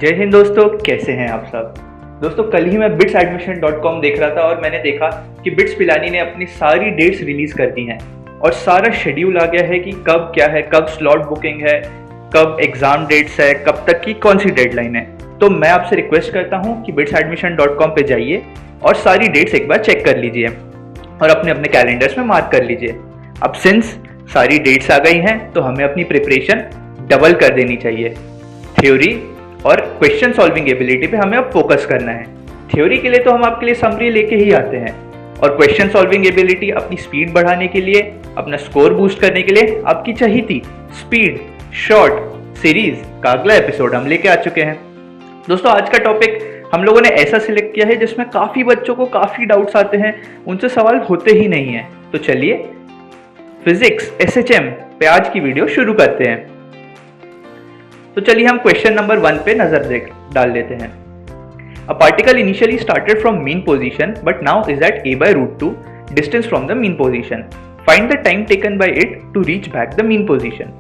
जय हिंद दोस्तों, कैसे हैं आप सब। दोस्तों कल ही मैं bitsadmission.com देख रहा था और मैंने देखा कि बिट्स पिलानी ने अपनी सारी डेट्स रिलीज कर दी हैं और सारा शेड्यूल आ गया है कि कब क्या है, कब स्लॉट बुकिंग है, कब एग्जाम डेट्स है, कब तक की कौन सी डेडलाइन है। तो मैं आपसे रिक्वेस्ट करता हूँ कि bitsadmission.com पे जाइए और सारी डेट्स एक बार चेक कर लीजिए और अपने अपने कैलेंडर्स में मार्क कर लीजिए। अब सिंस सारी डेट्स आ गई हैं तो हमें अपनी प्रिपरेशन डबल कर देनी चाहिए। थ्योरी और क्वेश्चन सॉल्विंग एबिलिटी पे हमें अब फोकस करना है। थ्योरी के लिए तो हम आपके लिए समरी लेके ही आते हैं और क्वेश्चन सॉल्विंग एबिलिटी अपनी स्पीड बढ़ाने के लिए, अपना स्कोर बूस्ट करने के लिए आपकी चाहिए थी स्पीड शॉर्ट सीरीज का अगला एपिसोड हम लेके आ चुके हैं। दोस्तों आज का टॉपिक हम लोगों ने ऐसा सिलेक्ट किया है जिसमें काफी बच्चों को काफी डाउट्स आते हैं, उनसे सवाल होते ही नहीं है। तो चलिए फिजिक्स SHM पे आज की वीडियो शुरू करते हैं। तो चलिए हम क्वेश्चन नंबर 1 पे नजर डाल लेते हैं। A particle initially started from mean position but now is at a/√2 distance from the mean position. Find the time taken by it to reach back the mean position.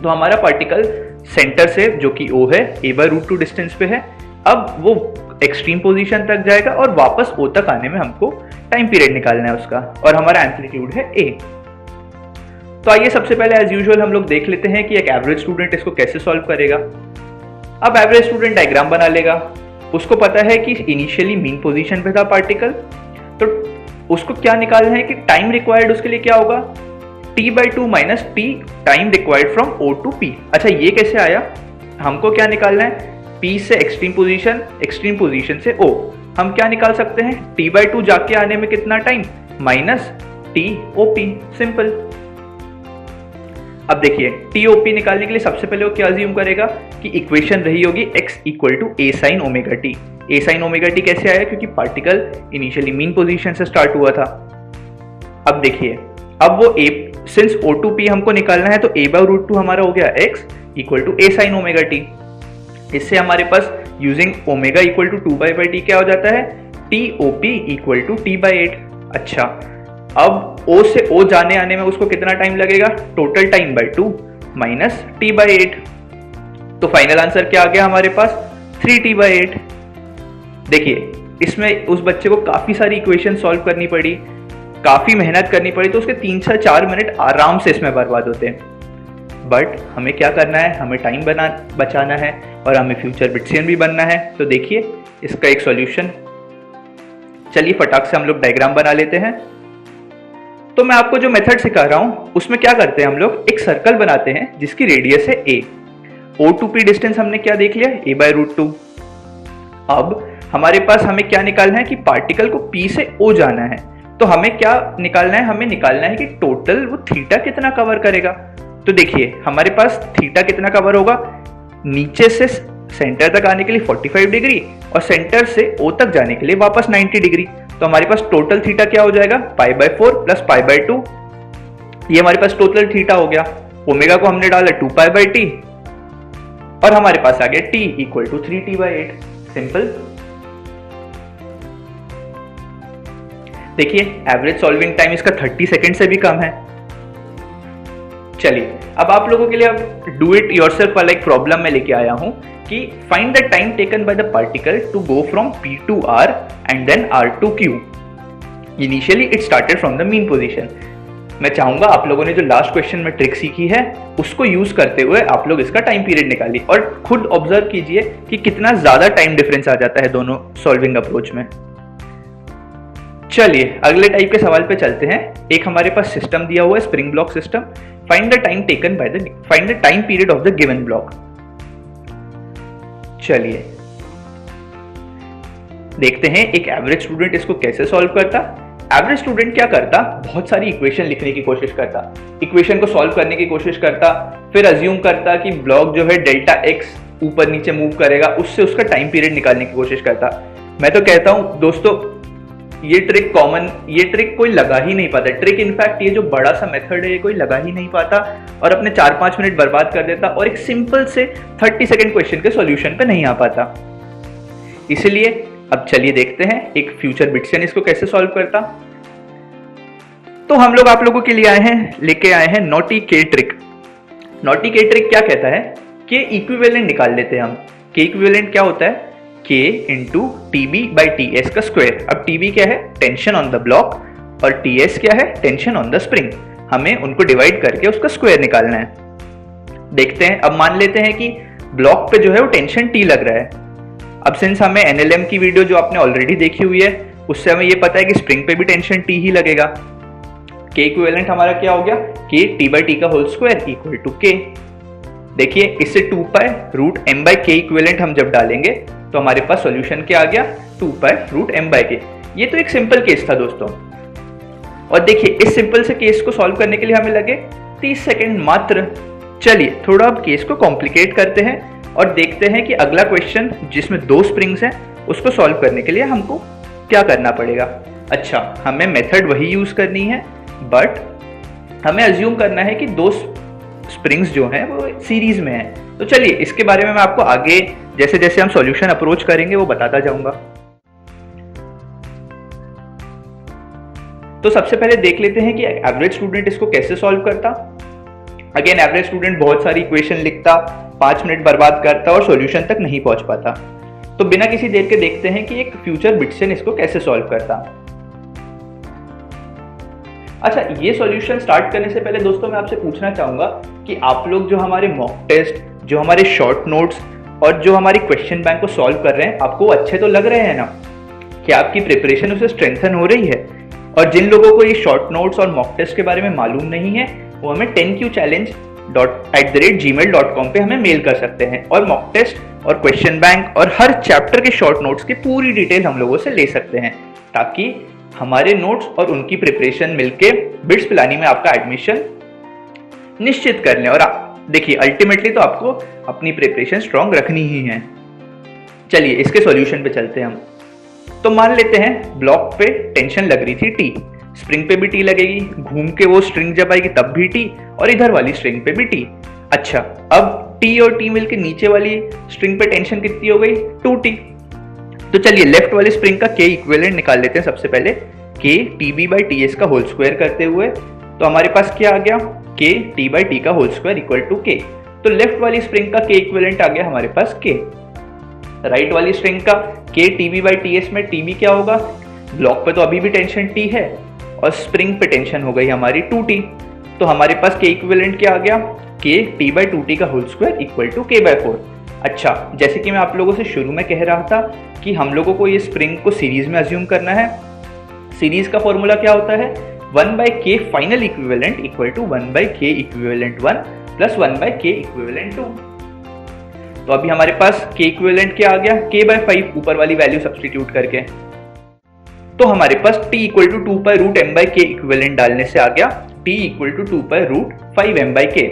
तो हमारा particle centre से, जो कि O है, a/√2 distance पे है। अब वो एक्सट्रीम पोजीशन तक जाएगा और वापस O तक आने में हमको टाइम पीरियड निकालना है उसका, और हमारा एम्पलीट्यूड है a। तो आइए सबसे पहले एज यूजुअल हम लोग देख लेते हैं कि एक एवरेज स्टूडेंट इसको कैसे सॉल्व करेगा। अब एवरेज स्टूडेंट डायग्राम बना लेगा। उसको पता है कि इनिशियली मीन पोजीशन पे था पार्टिकल, तो उसको क्या निकालना है कि टाइम रिक्वायर्ड उसके लिए क्या होगा, t/2 minus t time required from O to P। अच्छा ये कैसे आया, हमको क्या निकालना है, P से एक्सट्रीम पोजीशन से O। हम क्या निकाल सकते हैं, t/2 जाके आने में कितना टाइम माइनस TOP, सिंपल। अब देखिए TOP निकालने के लिए सबसे पहले वो क्या अज्यूम करेगा कि इक्वेशन रही होगी x equal to a sin omega t. a sin omega t कैसे आया, क्योंकि पार्टिकल इनिशियली मीन पोजीशन से स्टार्ट हुआ था। अब देखिए, अब वो a sins O to P हमको निकालना है तो a/√2 हमारा हो गया x equal to a sin omega T. इससे हमारे पास using omega equal to 2//t क्या हो जाता है, TOP इक्वल टू t/8। अच्छा अब O से O जाने आने में उसको कितना टाइम लगेगा, total time bye 2 minus t/8। तो फाइनल आंसर क्या आ गया हमारे पास, 3t/8। देखिए इसमें उस बच्चे को काफी सारी इक्वेशन सॉल्व करनी पड़ी, काफी मेहनत करनी पड़ी, तो उसके 3 से 4 मिनट आराम से इसमें बर्बाद होते हैं। बट हमें क्या करना है, हमें टाइम बचाना है और हमें फ्यूचर बिट्सियन भी बनना है। तो देखिए इसका एक सॉल्यूशन, चलिए फटाक से हम लोग डायग्राम बना लेते हैं। तो मैं आपको जो मेथड सिखा रहा हूं उसमें क्या करते हैं, हम लोग एक सर्कल बनाते हैं जिसकी रेडियस है a। O to P distance हमने क्या देख लिया, a/√2। अब हमारे पास हमें क्या निकालना है कि पार्टिकल को P से O जाना है, तो हमें क्या निकालना है, हमें निकालना है कि टोटल वो थीटा कितना कवर करेगा। तो देखिए हमारे पास थीटा कितना कवर होगा, नीचे से सेंटर तक आने के लिए 45 डिग्री और सेंटर से O तक जाने के लिए वापस 90 डिग्री। तो हमारे पास टोटल थीटा क्या हो जाएगा, π/4 प्लस π/2। ये हमारे पास टोटल थीटा हो गया। ओमेगा को हमने डाला 2π/t और हमारे पास आ गया t equal to 3t/8, simple. देखिए एवरेज सॉल्विंग टाइम इसका 30 सेकेंड से भी कम है। चलिए अब आप लोगों के लिए अब डू इट योरसेल्फ वाला एक प्रॉब्लम मैं लेके आया हूं कि find the time taken by the particle to go from P to R and then R to Q। Initially it started from the mean position. मैं चाहूंगा आप लोगों ने जो लास्ट क्वेश्चन में ट्रिक सीखी है उसको यूज करते हुए आप लोग इसका टाइम पीरियड निकालिए और खुद ऑब्जर्व कीजिए कि कितना ज्यादा टाइम डिफरेंस आ जाता है दोनों सॉल्विंग अप्रोच में। चलिए अगले टाइप के सवाल पे चलते हैं। एक हमारे पास सिस्टम दिया हुआ है, spring block system. Find the time period of the given block. चलिए देखते हैं एक एवरेज स्टूडेंट इसको कैसे सॉल्व करता। एवरेज स्टूडेंट क्या करता, बहुत सारी इक्वेशन लिखने की कोशिश करता, इक्वेशन को सॉल्व करने की कोशिश करता, फिर अज्यूम करता कि ब्लॉक जो है डेल्टा x ऊपर नीचे मूव करेगा, उससे उसका टाइम पीरियड निकालने की कोशिश करता। मैं तो कहता हूं दोस्तों ये ट्रिक कोई लगा ही नहीं पाता। ट्रिक इनफैक्ट ये जो बड़ा सा मेथड है ये कोई लगा ही नहीं पाता और अपने 4-5 मिनट बर्बाद कर देता और एक सिंपल से 30 सेकेंड क्वेश्चन के सॉल्यूशन पे नहीं आ पाता। इसलिए अब चलिए देखते हैं एक फ्यूचर बिट्सियन इसको कैसे सॉल्व करता। तो हम लोग आप लोगों के लिए लेके आए हैं नॉटी के ट्रिक। नॉटी के ट्रिक क्या कहता है कि इक्विवेलेंट निकाल लेते हैं हम के इक्विवेलेंट क्या होता है, K into TB by TS का स्क्वायर। अब TB क्या है, टेंशन ऑन द ब्लॉक, और TS क्या है, टेंशन ऑन द स्प्रिंग। हमें उनको डिवाइड करके उसका स्क्वायर निकालना है। देखते हैं, अब मान लेते हैं कि ब्लॉक पे जो है वो टेंशन T लग रहा है। अब सिंस हमें NLM की वीडियो जो आपने ऑलरेडी देखी हुई है उससे हमें ये पता है कि स्प्रिंग पे भी टेंशन T ही लगेगा। के इक्विवेलेंट हमारा क्या हो गया, K T/T का whole square equal to K। देखिए इससे 2 pi root m by K equivalent हम जब डालेंगे तो हमारे पास सॉल्यूशन क्या आ गया, 2 पाई रूट m बाई के। ये तो एक सिंपल केस था दोस्तों। और देखिए इस सिंपल से केस को सॉल्व करने के लिए हमें लगे 30 सेकंड मात्र। चलिए थोड़ा अब केस को कॉम्प्लिकेट करते हैं और देखते हैं कि अगला क्वेश्चन जिसमें 2 स्प्रिंग्स हैं उसको सॉल्व करने के लिए हमको क्या करना पड़ेगा। अच्छा, हमें मेथड वही यूज करनी है, बट हमें अज्यूम करना है कि 2 स्प्रिंग्स जो हैं वो सीरीज में हैं। तो चलिए इसके बारे में मैं आपको आगे जैसे जैसे हम सॉल्यूशन अप्रोच करेंगे वो बताता जाऊंगा। तो सबसे पहले देख लेते हैं कि एवरेज स्टूडेंट इसको कैसे सॉल्व करता। अगेन एवरेज स्टूडेंट बहुत सारी इक्वेशन लिखता, 5 मिनट बर्बाद करता और सॉल्यूशन तक नहीं पहुंच पाता। तो बिना किसी देर के देखते हैं कि एक फ्यूचर बिट्सन इसको कैसे सॉल्व करता। अच्छा, ये सॉल्यूशन स्टार्ट करने से पहले दोस्तों मैं आपसे पूछना चाहूंगा कि आप लोग जो हमारे मॉक टेस्ट, जो हमारे शॉर्ट नोट्स और जो हमारी क्वेश्चन बैंक को सॉल्व कर रहे हैं, आपको अच्छे तो लग रहे हैं ना? क्या आपकी प्रिपरेशन उसे स्ट्रेंथन हो रही है? और जिन लोगों को ये शॉर्ट नोट्स और मॉक टेस्ट के बारे में मालूम नहीं है वो हमें 10qchallenge@gmail.com पे हमें मेल कर सकते हैं और मॉक टेस्ट और क्वेश्चन बैंक और हर चैप्टर के शॉर्ट नोट्स की पूरी डिटेल हम लोगों से ले सकते हैं, ताकि हमारे नोट्स और उनकी प्रिपरेशन मिलके बिट्स पिलानी में आपका एडमिशन निश्चित कर लें। और देखिए अल्टीमेटली तो आपको अपनी प्रिपरेशन स्ट्रांग रखनी ही है। चलिए इसके सॉल्यूशन पे चलते हैं हम। तो मान लेते हैं ब्लॉक पे टेंशन लग रही थी T, स्प्रिंग पे भी T लगेगी, घूम के वो स्ट्रिंग जब आएगी तब भी T, और इधर वाली स्ट्रिंग पे भी T। अच्छा, अब T और T मिलके नीचे वाली स्ट्रिंग पे टेंशन कितनी हो गई, 2T। तो चलिए लेफ्ट वाली स्प्रिंग का K इक्विवेलेंट निकाल लेते हैं सबसे पहले, K TB बाई TS का होल स्क्वायर करते हुए। तो हमारे पास क्या आ गया, K T बाई T का whole square equal to K। तो लेफ्ट वाली स्प्रिंग का K इक्विवेलेंट आ गया हमारे पास K। राइट वाली स्ट्रिंग का K TB बाई TS में TB क्या होगा, ब्लॉक पे तो अभी भी टेंशन T है और स्प्रिंग पे टेंशन हो गई हमारी 2T। तो हमारे पास K इक्विवेलेंट क्या आ गया, K T बाई 2T का whole square equal to K by 4। अच्छा, जैसे कि मैं आप लोगों से शुरू में कह रहा था कि हम लोगों को ये स्प्रिंग को सीरीज में अज्यूम करना है। सीरीज का फॉर्मूला क्या होता है, 1 by K final equivalent equal to 1 by K equivalent 1 plus 1 by K equivalent 2। तो अभी हमारे पास K इक्विवेलेंट क्या आ गया, K बाई 5 ऊपर वाली वैल्यू सब्स्टिट्यूट करके। तो हमारे पास T equal to 2 pi root m by K equivalent डालने से आ गया T equal to 2 pi root 5m by K।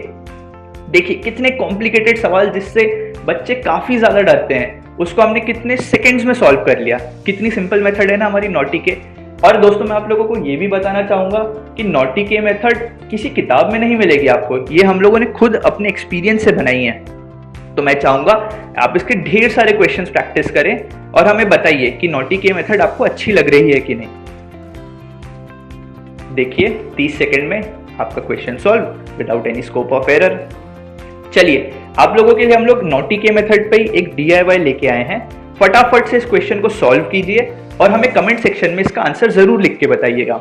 देखिए कितने कॉम्प्लिकेटेड सवाल जिससे बच्चे काफी ज्यादा डरते हैं, उसको हमने कितने सेकंड्स में सॉल्व कर लिया। कितनी सिंपल मेथड है ना हमारी नॉटी के। और दोस्तों मैं आप लोगों को ये भी बताना चाहूंगा कि नॉटी के मेथड किसी किताब में नहीं मिलेगी आपको, ये हम लोगों ने खुद अपने एक्सपीरियंस से बनाई है। तो मैं चाहूंगा आप इसके ढेर सारे क्वेश्चंस प्रैक्टिस करें और हमें बताइए कि नॉटी के मेथड आपको अच्छी लग रही है कि नहीं। देखिए 30 सेकंड में आपका question solve without any scope of error. चलिए आप लोगों के लिए हम लोग नॉटी के मेथड पे ही एक DIY लेके आए हैं। फटाफट से इस क्वेश्चन को सॉल्व कीजिए और हमें कमेंट सेक्शन में इसका आंसर जरूर लिख के बताइएगा।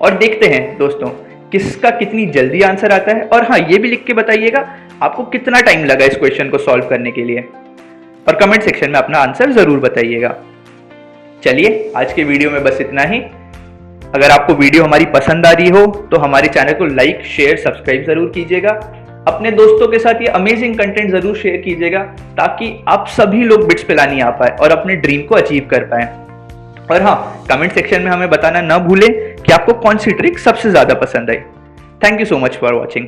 और देखते हैं दोस्तों किसका कितनी जल्दी आंसर आता है। और हाँ, ये भी लिख के बताइएगा आपको कितना टाइम लगा इस क्वेश्चन को सॉल्व करने के लिए, और कमेंट सेक्शन में अपना आंसर जरूर बताइएगा। चलिए आज के वीडियो में बस इतना ही। अगर आपको वीडियो हमारी पसंद आ रही हो तो हमारे चैनल को लाइक शेयर सब्सक्राइब जरूर कीजिएगा। अपने दोस्तों के साथ ये अमेजिंग कंटेंट जरूर शेयर कीजिएगा ताकि आप सभी लोग बिट्स पिलानी आ पाए और अपने ड्रीम को अचीव कर पाए। और हाँ, कमेंट सेक्शन में हमें बताना ना भूलें कि आपको कौन सी ट्रिक सबसे ज्यादा पसंद आई। Thank you so much for watching.